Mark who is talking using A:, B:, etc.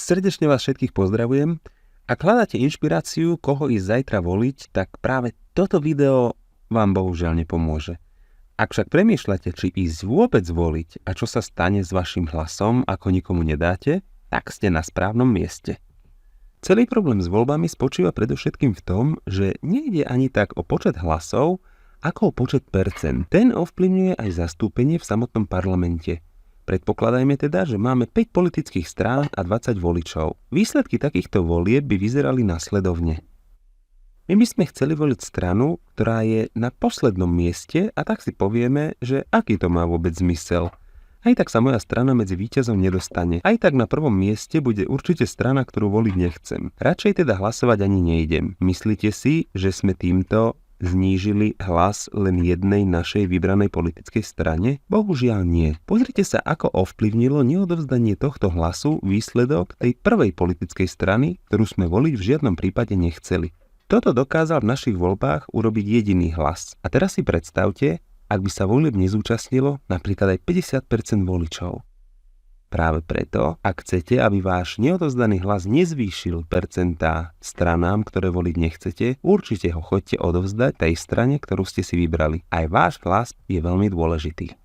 A: Srdečne vás všetkých pozdravujem. Ak hľadáte inšpiráciu, koho ísť zajtra voliť, tak práve toto video vám bohužiaľ nepomôže. Ak však premýšľate, či ísť vôbec voliť a čo sa stane s vašim hlasom, ako nikomu nedáte, tak ste na správnom mieste. Celý problém s voľbami spočíva predovšetkým v tom, že nejde ani tak o počet hlasov, ako o počet percent. Ten ovplyvňuje aj zastúpenie v samotnom parlamente. Predpokladajme teda, že máme 5 politických strán a 20 voličov. Výsledky takýchto volieb by vyzerali nasledovne. My by sme chceli voliť stranu, ktorá je na poslednom mieste a tak si povieme, že aký to má vôbec zmysel. Aj tak sa moja strana medzi víťazom nedostane. Aj tak na prvom mieste bude určite strana, ktorú voliť nechcem. Radšej teda hlasovať ani nejdem. Myslíte si, že sme týmto znížili hlas len jednej našej vybranej politickej strane? Bohužiaľ nie. Pozrite sa, ako ovplyvnilo neodovzdanie tohto hlasu výsledok tej prvej politickej strany, ktorú sme voliť v žiadnom prípade nechceli. Toto dokázal v našich voľbách urobiť jediný hlas. A teraz si predstavte, ak by sa volieb nezúčastnilo napríklad aj 50% voličov. Práve preto, ak chcete, aby váš neodovzdaný hlas nezvýšil percentá stranám, ktoré voliť nechcete, určite ho choďte odovzdať tej strane, ktorú ste si vybrali. Aj váš hlas je veľmi dôležitý.